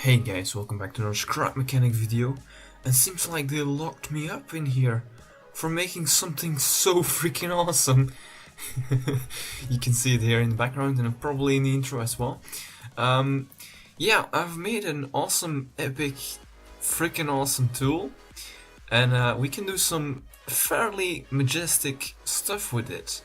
Hey guys, welcome back to another scrap mechanic video. And seems like they locked me up in here for making something so freaking awesome. You can see it here in the background and probably in the intro as well. Yeah, I've made an awesome, epic, freaking awesome tool. And we can do some fairly majestic stuff with it.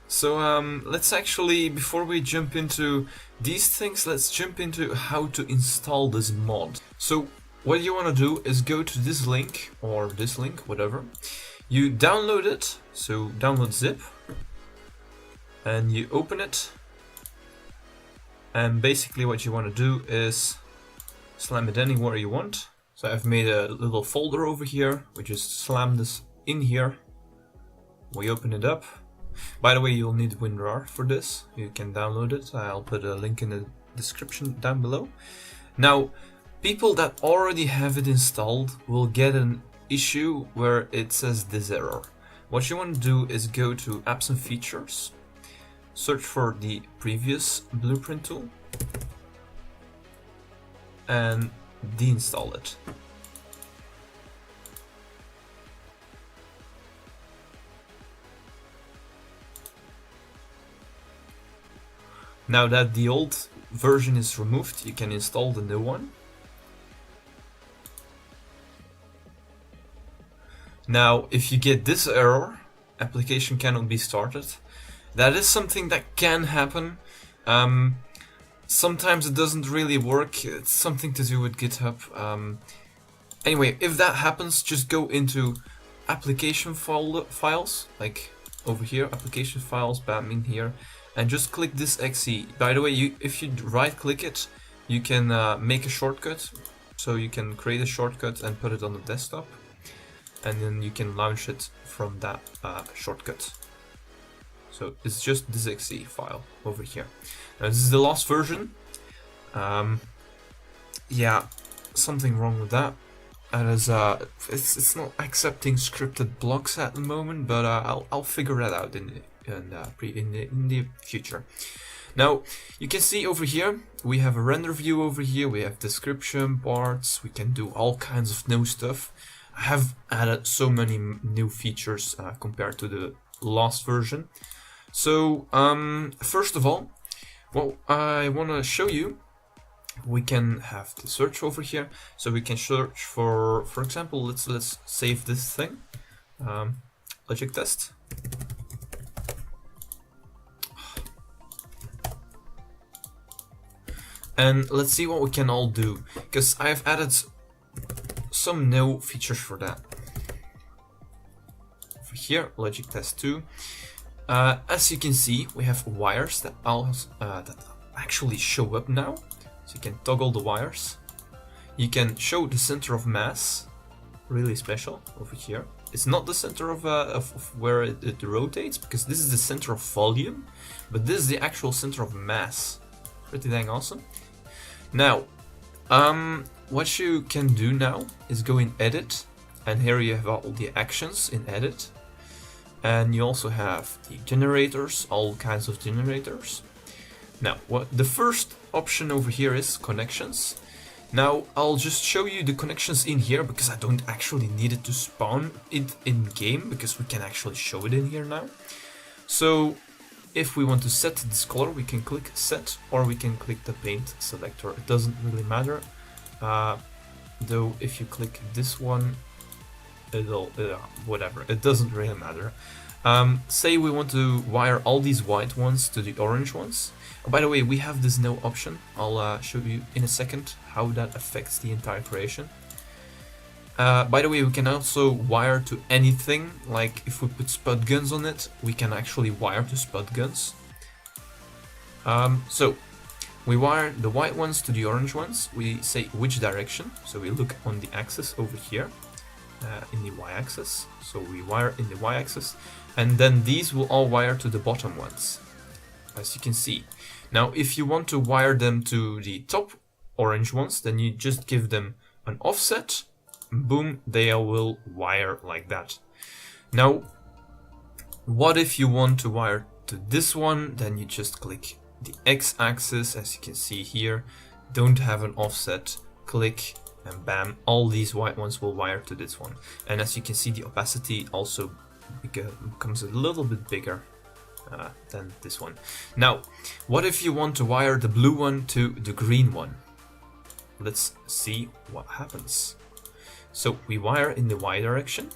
So let's actually, before we jump into these things, let's jump into how to install this mod. So what you want to do is go to this link, or this link, whatever. You download it, so download zip, and you open it. And basically what you want to do is slam it anywhere you want. So I've made a little folder over here. We just slam this in here. We open it up. By the way, you'll need WinRAR for this. You can download it. I'll put a link in the description down below. Now, people that already have it installed will get an issue where it says this error. What you want to do is go to Apps and Features, search for the previous blueprint tool, and deinstall it. Now that the old version is removed, you can install the new one. Now, if you get this error, application cannot be started, that is something that can happen. Sometimes it doesn't really work, it's something to do with GitHub. Anyway, if that happens, just go into application files, like over here, application files, bam, in here. And just click this exe. By the way, if you right click it, you can make a shortcut. So you can create a shortcut and put it on the desktop. And then you can launch it from that shortcut. So it's just this exe file over here. Now this is the last version. Yeah, something wrong with that. And it's not accepting scripted blocks at the moment, but I'll figure that out in the future. Now you can see over here we have a render view over here. We have description parts. We can do all kinds of new stuff. I have added so many new features compared to the last version. So first of all, what I want to show you, we can have the search over here. So we can search for example, let's save this thing, logic test. And let's see what we can all do, because I've added some new features for that. Over here, logic test 2. As you can see, we have wires that actually show up now. So you can toggle the wires. You can show the center of mass, really special over here. It's not the center of where it rotates, because this is the center of volume, but this is the actual center of mass. Pretty dang awesome. Now, what you can do now is go in edit, and here you have all the actions in edit, and you also have the generators, all kinds of generators. Now, what the first option over here is connections. Now, I'll just show you the connections in here because I don't actually need it to spawn it in game, because we can actually show it in here now. So if we want to set this color, we can click set, or we can click the paint selector. It doesn't really matter. Though if you click this one, it'll whatever. It doesn't really matter. Say we want to wire all these white ones to the orange ones. Oh, by the way, we have this no option. I'll show you in a second how that affects the entire creation. By the way, we can also wire to anything, like if we put spud guns on it, we can actually wire to spud guns. So we wire the white ones to the orange ones. We say which direction, so we look on the axis over here, in the y-axis. So we wire in the y-axis, and then these will all wire to the bottom ones, as you can see. Now if you want to wire them to the top orange ones, then you just give them an offset. Boom, they will wire like that. Now, what if you want to wire to this one? Then you just click the x-axis, as you can see here, don't have an offset, click and bam, all these white ones will wire to this one. And as you can see, the opacity also becomes a little bit bigger than this one. Now, what if you want to wire the blue one to the green one? Let's see what happens. So we wire in the Y direction,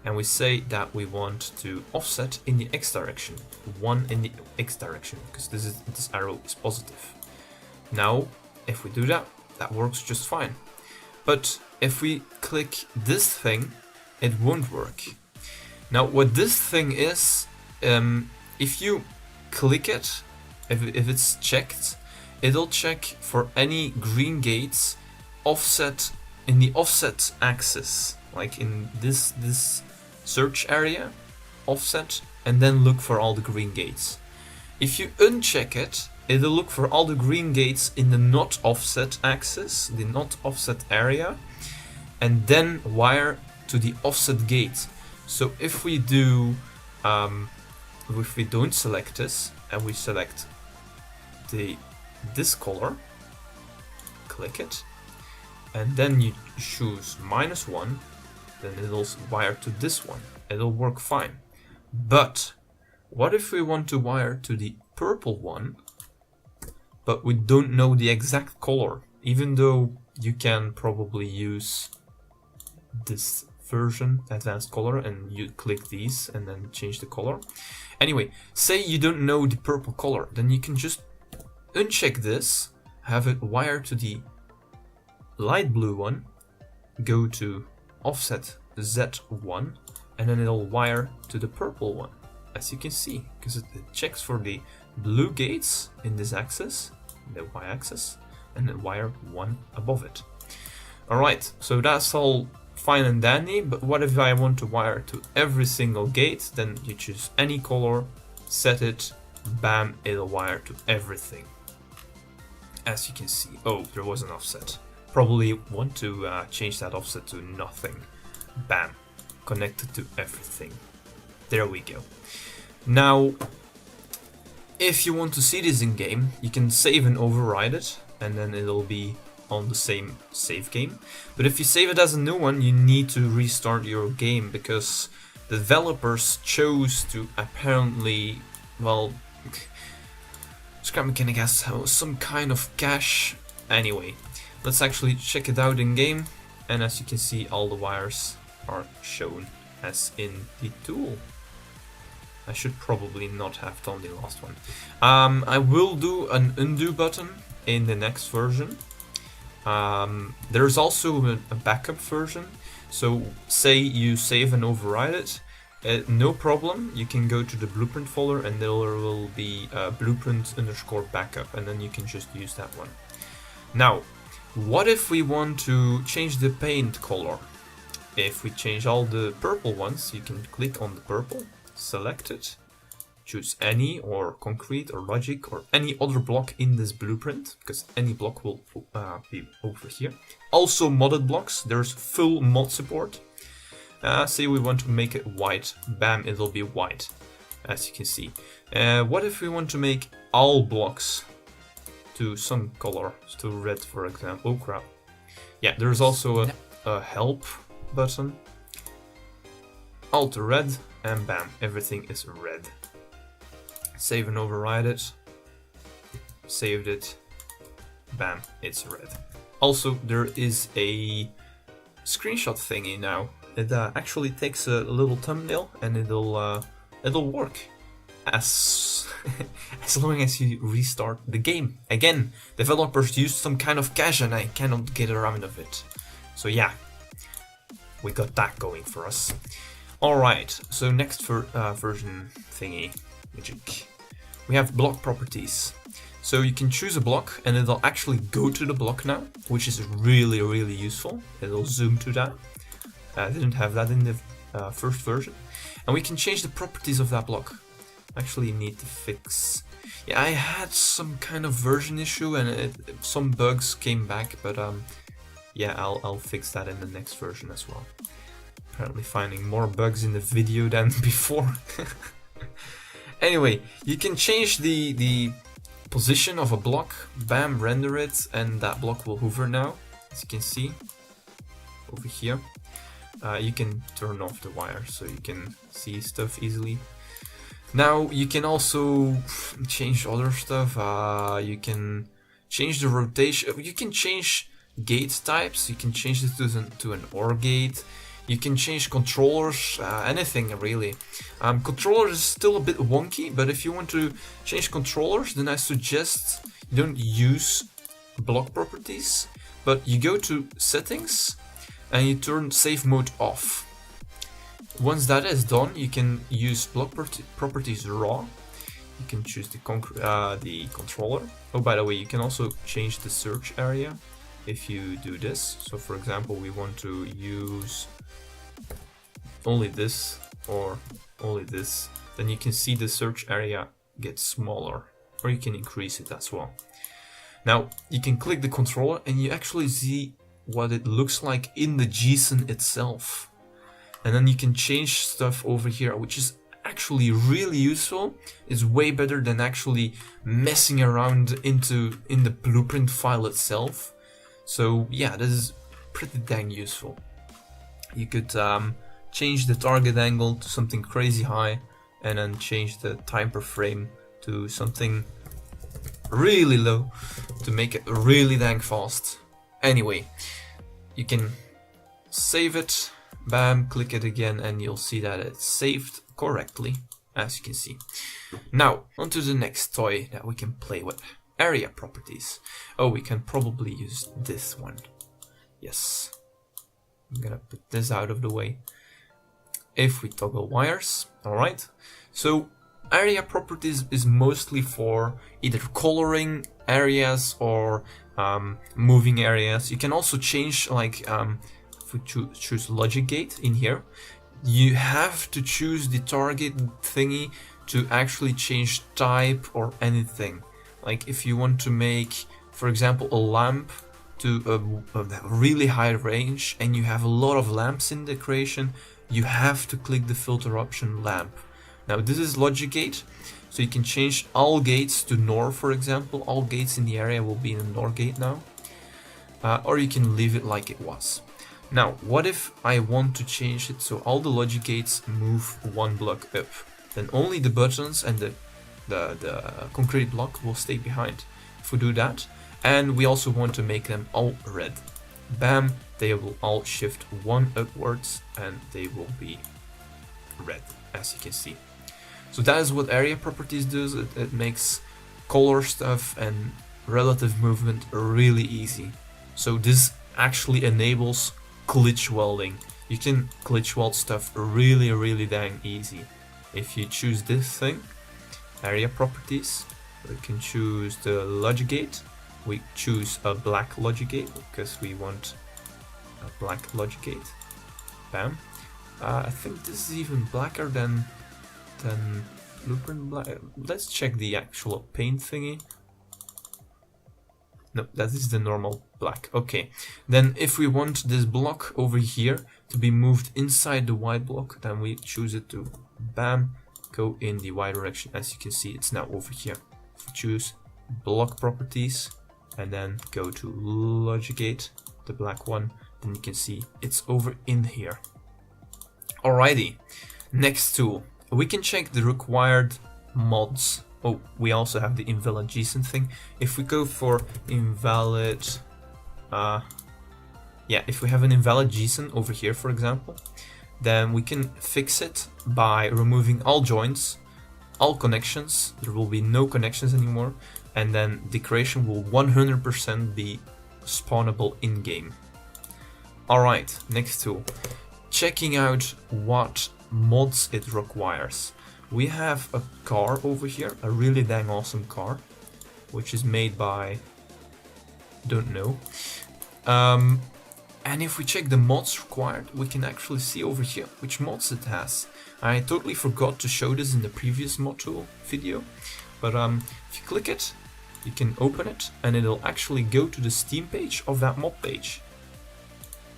and we say that we want to offset in the X direction, 1 in the X direction, because this arrow is positive. Now, if we do that, that works just fine. But if we click this thing, it won't work. Now, what this thing is, if you click it, if it's checked, it'll check for any green gates offset in the offset axis, like in this search area, offset, and then look for all the green gates. If you uncheck it, it'll look for all the green gates in the not offset axis, the not offset area, and then wire to the offset gate. So if we do, if we don't select this and we select this color, click it, and then you choose -1, then it'll wire to this one. It'll work fine. But what if we want to wire to the purple one, but we don't know the exact color, even though you can probably use this version, advanced color, and you click these and then change the color. Anyway, say you don't know the purple color, then you can just uncheck this, have it wire to the light blue one, go to offset Z1, and then it'll wire to the purple one, as you can see, because it checks for the blue gates in this axis, the y-axis, and then wire 1 above it. Alright, so that's all fine and dandy, but what if I want to wire to every single gate? Then you choose any color, set it, bam, it'll wire to everything. As you can see, oh, there was an offset. Probably want to change that offset to nothing. Bam, connected to everything. There we go. Now, if you want to see this in game, you can save and override it, and then it'll be on the same save game. But if you save it as a new one, you need to restart your game, because the developers chose to apparently, well, Scrap Mechanic has some kind of cache. Anyway, let's actually check it out in game, and as you can see, all the wires are shown as in the tool. I should probably not have done the last one. I will do an undo button in the next version. There's also a backup version, so say you save and override it, no problem, you can go to the blueprint folder and there will be blueprint_backup, and then you can just use that one. Now, what if we want to change the paint color? If we change all the purple ones, you can click on the purple, select it, choose any, or concrete or logic or any other block in this blueprint, because any block will be over here. Also modded blocks, there's full mod support. Say we want to make it white, bam, it'll be white, as you can see. What if we want to make all blocks to some color, to red for example? Oh crap. Yeah, there's also a help button. Alt to red, and bam, everything is red. Save and override it. Saved it. Bam, it's red. Also, there is a screenshot thingy now. It actually takes a little thumbnail, and it'll work as as long as you restart the game. Again, developers used some kind of cache, and I cannot get around of it. So yeah, we got that going for us. Alright, so next version thingy, magic. We have block properties. So you can choose a block and it'll actually go to the block now, which is really, really useful. It'll zoom to that. I didn't have that in the first version. And we can change the properties of that block. Actually need to fix... Yeah, I had some kind of version issue and some bugs came back, but yeah, I'll fix that in the next version as well. Apparently finding more bugs in the video than before. Anyway, you can change the position of a block, bam, render it, and that block will hover now, as you can see over here. You can turn off the wire so you can see stuff easily. Now you can also change other stuff. You can change the rotation. You can change gate types. You can change it to an OR gate. You can change controllers, anything really. Controllers is still a bit wonky, but if you want to change controllers, then I suggest you don't use block properties, but you go to settings and you turn save mode off. Once that is done, you can use block properties raw. You can choose the controller. Oh, by the way, you can also change the search area if you do this. So for example, we want to use only this or only this, then you can see the search area get smaller, or you can increase it as well. Now you can click the controller and you actually see what it looks like in the JSON itself, and then you can change stuff over here, which is actually really useful. It's way better than actually messing around in the blueprint file itself. So yeah, this is pretty dang useful. You could change the target angle to something crazy high, and then change the time per frame to something really low to make it really dang fast. Anyway, you can save it, bam, click it again, and you'll see that it's saved correctly, as you can see. Now, on to the next toy that we can play with, area properties. Oh, we can probably use this one. Yes. I'm gonna put this out of the way. If we toggle wires, alright. So, area properties is mostly for either coloring areas or moving areas. You can also change, like, if we choose logic gate in here, you have to choose the target thingy to actually change type or anything. Like if you want to make, for example, a lamp to a really high range and you have a lot of lamps in the creation, you have to click the filter option lamp. Now this is logic gate, so you can change all gates to NOR, for example. All gates in the area will be in a NOR gate now, or you can leave it like it was. Now, what if I want to change it so all the logic gates move one block up? Then only the buttons and the concrete block will stay behind. If we do that, and we also want to make them all red, bam, they will all shift one upwards and they will be red, as you can see. So that is what area properties does. It makes color stuff and relative movement really easy. So this actually enables glitch welding. You can glitch weld stuff really dang easy. If you choose this thing, area properties, we can choose the logic gate. We choose a black logic gate because we want a black logic gate. Bam. I think this is even blacker than blueprint black. Let's check the actual paint thingy. No, that is the normal black. Okay, then if we want this block over here to be moved inside the white block, then we choose it to, bam, go in the Y direction. As you can see, it's now over here. If we choose block properties and then go to logic gate, the black one, then you can see it's over in here. Alrighty, next tool. We can check the required mods. Oh, we also have the invalid JSON thing. If we go for invalid, if we have an invalid JSON over here, for example, then we can fix it by removing all joints, all connections. There will be no connections anymore, and then the creation will 100% be spawnable in-game. Alright, next tool. Checking out what mods it requires. We have a car over here, a really dang awesome car, which is made by, don't know. And if we check the mods required, we can actually see over here which mods it has. I totally forgot to show this in the previous mod tool video, but if you click it, you can open it, and it'll actually go to the Steam page of that mod page.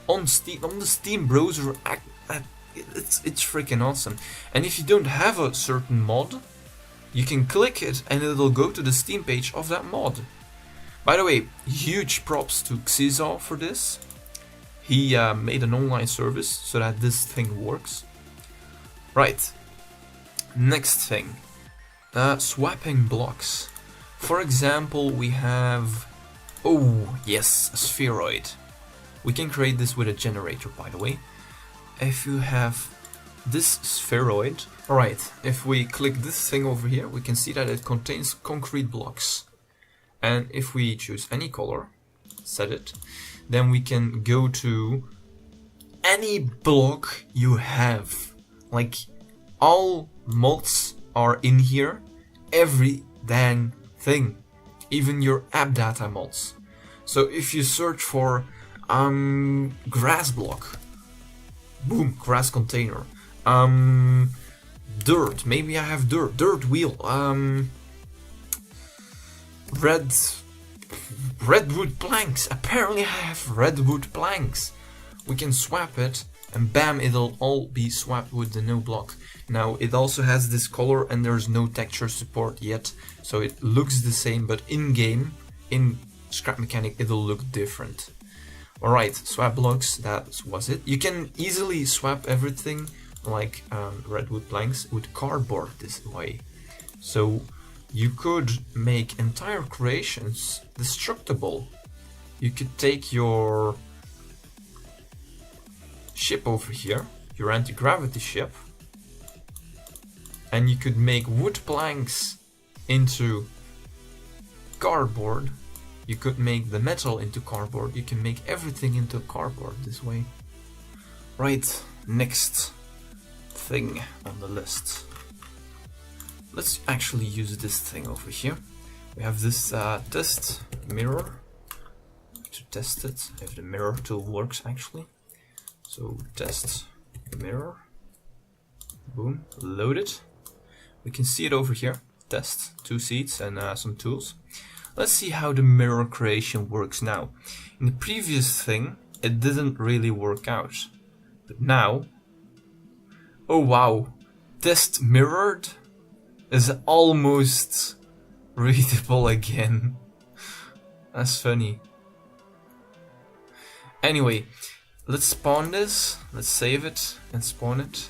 On Steam, on the Steam browser, it's freaking awesome. And if you don't have a certain mod, you can click it and it'll go to the Steam page of that mod. By the way, huge props to Xizal for this. He made an online service so that this thing works. Right, next thing, swapping blocks. For example, we have, oh yes, a spheroid. We can create this with a generator, by the way. If you have this spheroid, alright, if we click this thing over here, we can see that it contains concrete blocks. And if we choose any color, set it, then we can go to any block you have. Like, all mods are in here, every dang thing, even your app data mods. So if you search for grass block, boom, grass container. Dirt, maybe I have dirt wheel. Redwood planks. Apparently I have redwood planks. We can swap it and bam, it'll all be swapped with the new block. Now it also has this color and there's no texture support yet, so it looks the same, but in game, in Scrap Mechanic, it'll look different. Alright, swap blocks, that was it. You can easily swap everything like redwood planks with cardboard this way. So you could make entire creations destructible. You could take your ship over here, your anti-gravity ship, and you could make wood planks into cardboard. You could make the metal into cardboard. You can make everything into cardboard this way. Right, next thing on the list. Let's actually use this thing over here. We have this test mirror to test it, if the mirror tool works actually. So test mirror, boom, load it. We can see it over here, test, 2 seats and some tools. Let's see how the mirror creation works now. In the previous thing, it didn't really work out. But now, oh wow, test mirrored is almost readable again. That's funny. Anyway, let's spawn this, let's save it and spawn it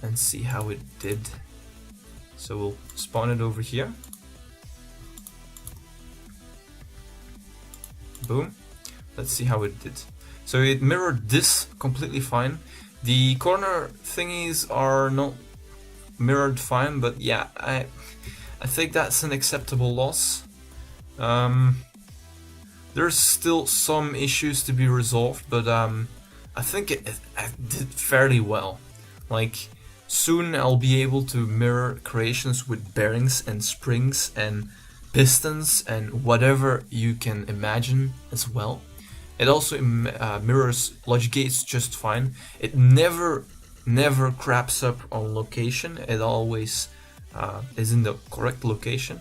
and see how it did. So we'll spawn it over here. Boom. Let's see how it did. So it mirrored this completely fine. The corner thingies are not mirrored fine, but yeah, I think that's an acceptable loss. There's still some issues to be resolved, but I think it did fairly well. Like, soon I'll be able to mirror creations with bearings and springs and pistons and whatever you can imagine as well. It also mirrors logic gates just fine. It never craps up on location. It always is in the correct location.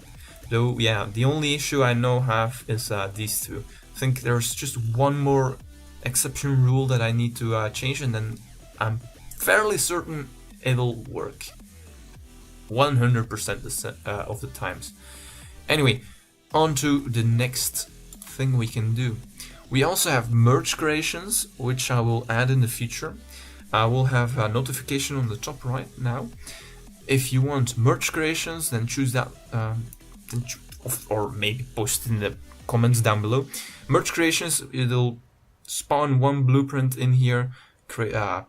Though, yeah, the only issue I now have is these two. I think there's just one more exception rule that I need to change, and then I'm fairly certain it'll work 100% of the times. Anyway, on to the next thing we can do. We also have merge creations, which I will add in the future. I will have a notification on the top right now. If you want merge creations, then choose that, or maybe post in the comments down below. Merge creations, it'll spawn one blueprint in here,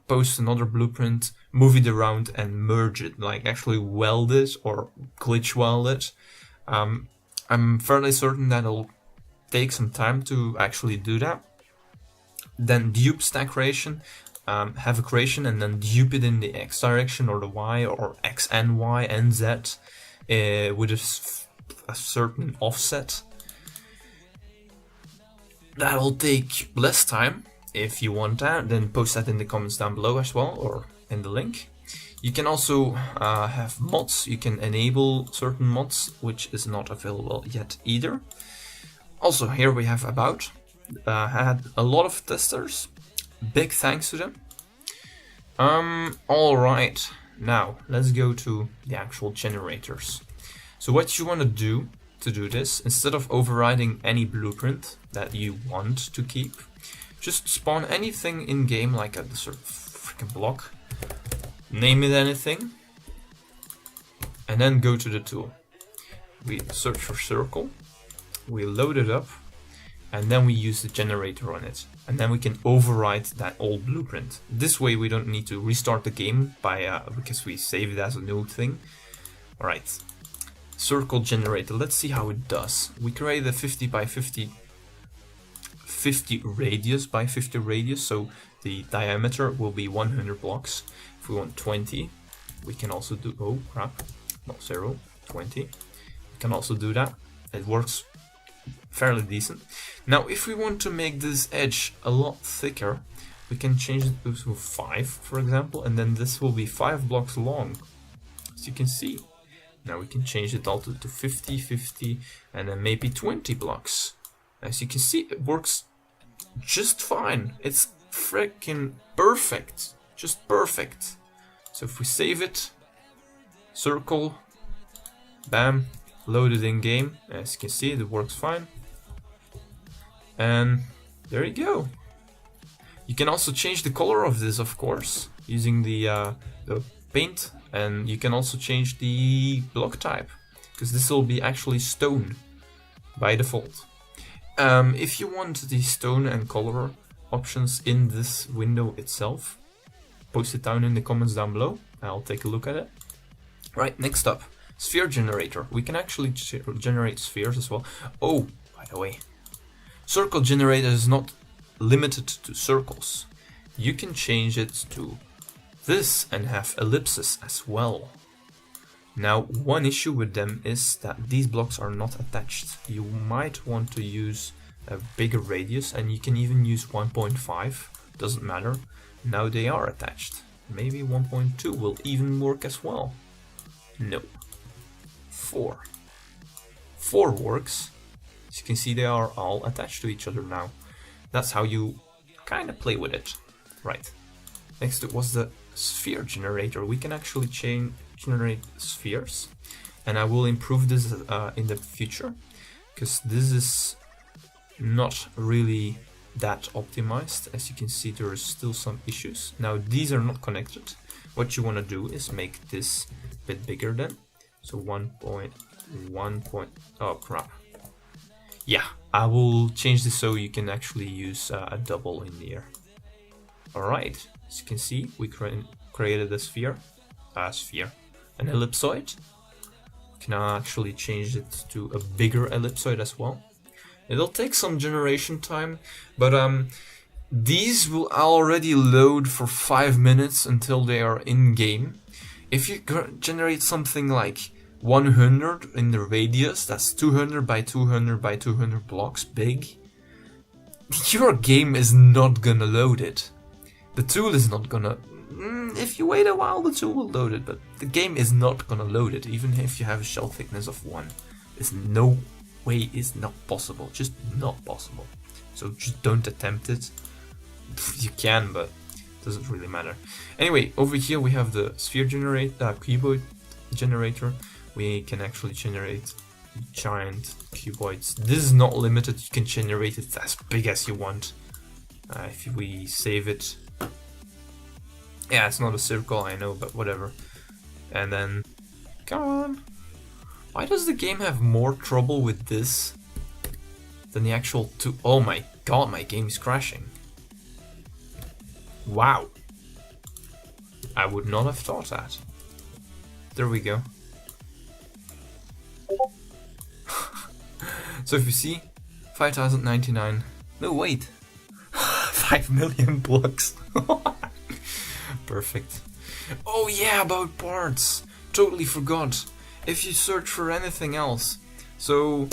post another blueprint, move it around and merge it, like actually weld it or glitch weld it. I'm fairly certain that it'll take some time to actually do that. Then dupe stack creation, have a creation and then dupe it in the X direction or the Y or X and Y and Z with a certain offset. That'll take less time. If you want that, then post that in the comments down below as well, or in the link. You can also have mods. You can enable certain mods, which is not available yet either. Also, here we have about. Had a lot of testers. Big thanks to them. Alright, now let's go to the actual generators. So what you want to do this, instead of overriding any blueprint that you want to keep, just spawn anything in game, like a sort of freaking block, name it anything, and then go to the tool. We search for circle, we load it up, and then we use the generator on it, and then we can override that old blueprint. This way we don't need to restart the game by because we save it as a new thing. Alright, circle generator, let's see how it does. We create a 50 by 50 radius by 50 radius, so the diameter will be 100 blocks. If we want 20, we can also do, oh crap, not 0, 20. We can also do that. It works fairly decent. Now if we want to make this edge a lot thicker, we can change it to 5, for example, and then this will be 5 blocks long, as you can see. Now we can change it all to 50, 50, and then maybe 20 blocks. As you can see, it works just fine. It's freaking perfect, just perfect. So if we save it, circle, bam, load it in game. As you can see, it works fine. And there you go. You can also change the color of this, of course, using the paint, and you can also change the block type, because this will be actually stone by default. If you want the stone and color options in this window itself, post it down in the comments down below. I'll take a look at it. Right, next up, sphere generator. We can actually generate spheres as well. Oh, by the way, circle generator is not limited to circles. You can change it to this and have ellipses as well. Now, one issue with them is that these blocks are not attached. You might want to use a bigger radius, and you can even use 1.5, doesn't matter. Now they are attached. Maybe 1.2 will even work as well. No. 4. 4 works. As you can see, they are all attached to each other now. That's how you kind of play with it. Right. Next it was the sphere generator. We can actually generate spheres, and I will improve this in the future, because this is not really that optimized. As you can see, there is still some issues. Now these are not connected. What you want to do is make this a bit bigger then. So 1.1. Oh crap. Yeah, I will change this so you can actually use a double in the air. Alright, as you can see, we created a sphere, an ellipsoid. We can now actually change it to a bigger ellipsoid as well. It'll take some generation time, but these will already load for 5 minutes until they are in game. If you generate something like 100 in the radius, that's 200 by 200 by 200 blocks big, your game is not gonna load it. The tool is not gonna... if you wait a while, the tool will load it, but the game is not gonna load it, even if you have a shell thickness of 1. There's no way, it's not possible, just not possible. So just don't attempt it. You can, but it doesn't really matter. Anyway, over here we have the sphere cuboid generator. We can actually generate giant cuboids. This is not limited, you can generate it as big as you want. If we save it, yeah, it's not a circle, I know, but whatever. And then, come on. Why does the game have more trouble with this than the actual two? Oh my god, my game is crashing. Wow. I would not have thought that. There we go. So if you see, 5,099. No, wait. 5 million blocks. Perfect. Oh yeah, about parts. Totally forgot. If you search for anything else, so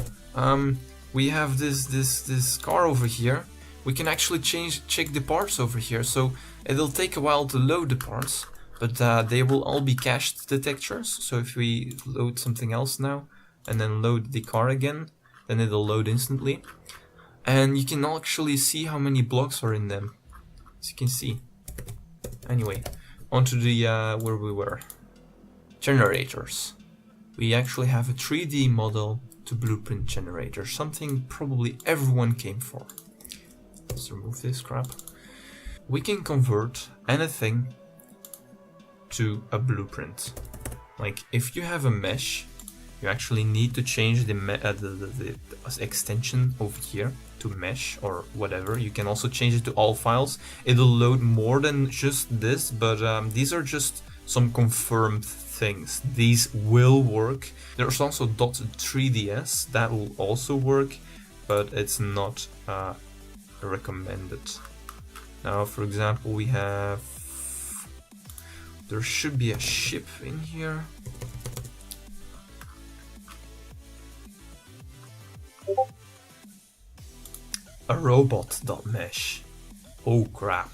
we have this car over here. We can actually check the parts over here. So it'll take a while to load the parts, but they will all be cached detectors. So if we load something else now and then load the car again, then it'll load instantly. And you can actually see how many blocks are in them, as you can see. Anyway, onto the where we were. Generators. we actually have a 3D model to blueprint generator, something probably everyone came for. Let's remove this crap. We can convert anything to a blueprint. Like if you have a mesh, you actually need to change the extension over here to mesh or whatever. You can also change it to all files. It'll load more than just this, but these are just some confirmed things. These will work. There's also .3ds that will also work, but it's not recommended. Now, for example, we have... there should be a ship in here. A robot.mesh. Oh crap.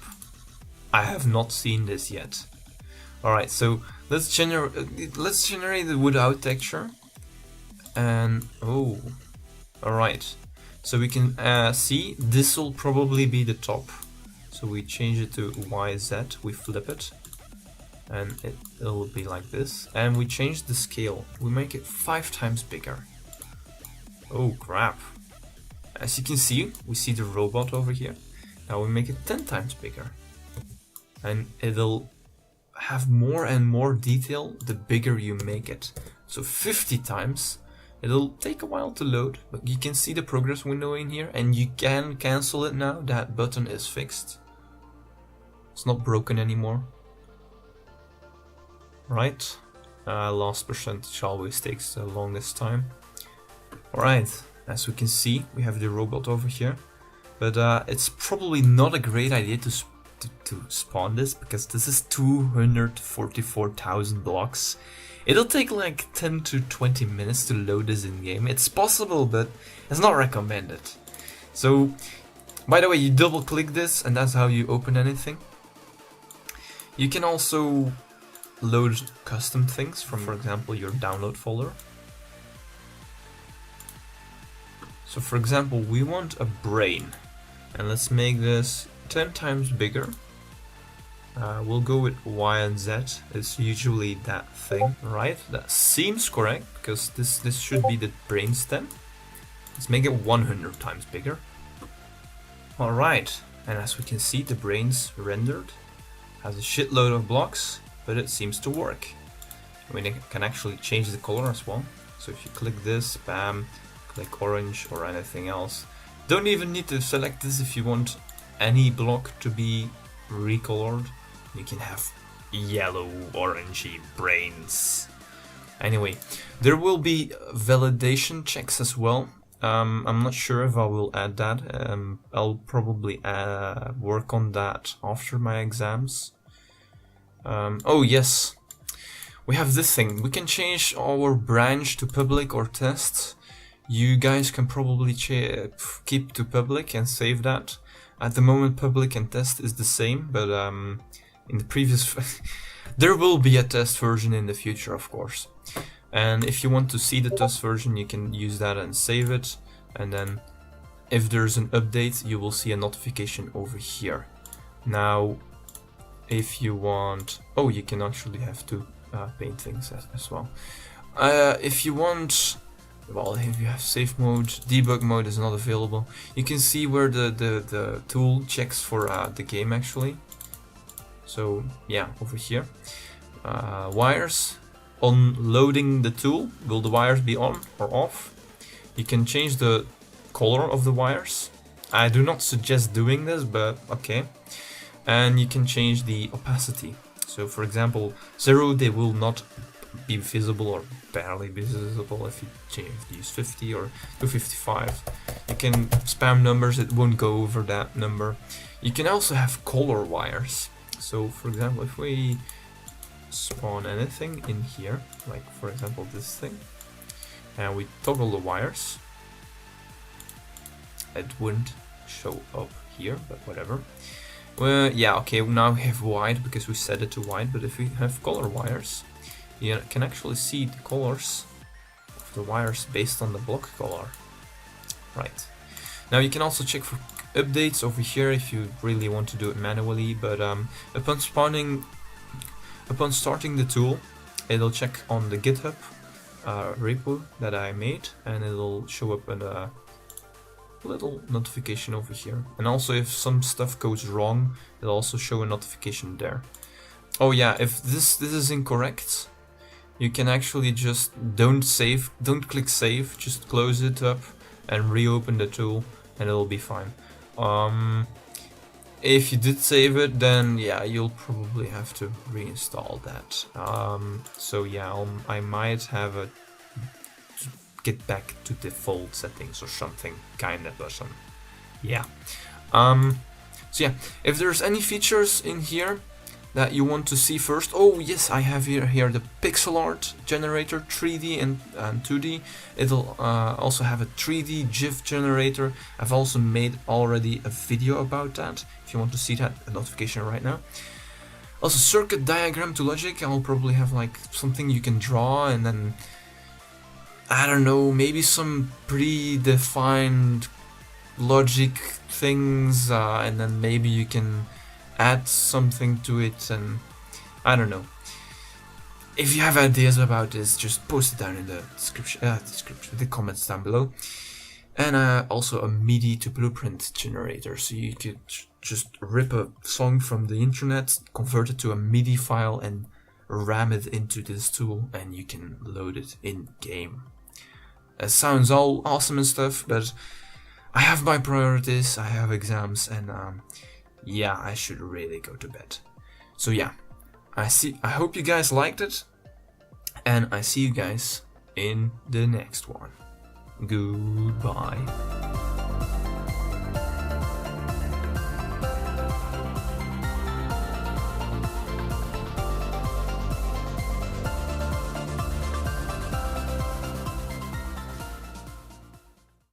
I have not seen this yet. Alright, so let's generate the wood out texture. And oh, alright. So we can see this will probably be the top. So we change it to YZ, we flip it, and it'll be like this. And we change the scale, we make it 5 times bigger. Oh crap. As you can see, we see the robot over here. Now we make it 10 times bigger. And it'll have more and more detail the bigger you make it. So 50 times. It'll take a while to load, but you can see the progress window in here, and you can cancel it now. That button is fixed. It's not broken anymore. Right? Last percentage always takes the longest time. Alright, as we can see, we have the robot over here. But it's probably not a great idea to spawn this, because this is 244,000 blocks. It'll take like 10 to 20 minutes to load this in game. It's possible, but it's not recommended. So, by the way, you double click this and that's how you open anything. You can also load custom things from, for example, your download folder. So for example, we want a brain, and let's make this 10 times bigger. We'll go with Y and Z. It's usually that thing, right? That seems correct, because this should be the brain stem. Let's make it 100 times bigger. Alright, and as we can see, the brain's rendered. Has a shitload of blocks, but it seems to work. I mean, it can actually change the color as well. So if you click this, bam, click orange or anything else. Don't even need to select this if you want any block to be recolored. You can have yellow, orangey brains. Anyway, there will be validation checks as well. I'm not sure if I will add that. I'll probably work on that after my exams. Oh yes, we have this thing. We can change our branch to public or test. You guys can probably keep to public and save that. At the moment, public and test is the same, but in the previous... there will be a test version in the future, of course. And if you want to see the test version, you can use that and save it. And then if there's an update, you will see a notification over here. Now, if you want... oh, you can actually have to paint things as well. If you want... well, if you have safe mode, debug mode is not available. You can see where the tool checks for the game actually. So yeah, over here. Wires. On loading the tool, will the wires be on or off? You can change the color of the wires. I do not suggest doing this, but okay. And you can change the opacity. So for example, 0, they will not be visible or barely visible. If you use 50 or 255, you can spam numbers, it won't go over that number. You can also have color wires. So for example, if we spawn anything in here, like for example this thing, and we toggle the wires, it wouldn't show up here, but whatever. Well, yeah, okay, now we have white because we set it to white, but if we have color wires, you can actually see the colors of the wires based on the block color. Right. Now you can also check for updates over here if you really want to do it manually, but upon starting the tool, it'll check on the GitHub repo that I made, and it'll show up in a little notification over here. And also if some stuff goes wrong, it'll also show a notification there. Oh yeah, if this is incorrect, you can actually just don't click save, just close it up and reopen the tool and it'll be fine. If you did save it, then yeah, you'll probably have to reinstall that. So yeah, I might have a get back to default settings or something kind of or some. Yeah. So yeah, if there's any features in here that you want to see first, oh yes, I have here the pixel art generator, 3D and 2D. It'll also have a 3D GIF generator. I've also made already a video about that. If you want to see that, a notification right now. Also circuit diagram to logic. I'll probably have like something you can draw, and then I don't know, maybe some predefined logic things, and then maybe you can add something to it, and I don't know. If you have ideas about this, just post it down in the description, the comments down below. And also a MIDI to blueprint generator, so you could just rip a song from the internet, convert it to a MIDI file, and ram it into this tool, and you can load it in game. It sounds all awesome and stuff, but I have my priorities, I have exams, and yeah, I should really go to bed. So yeah, I hope you guys liked it, and I see you guys in the next one. Goodbye.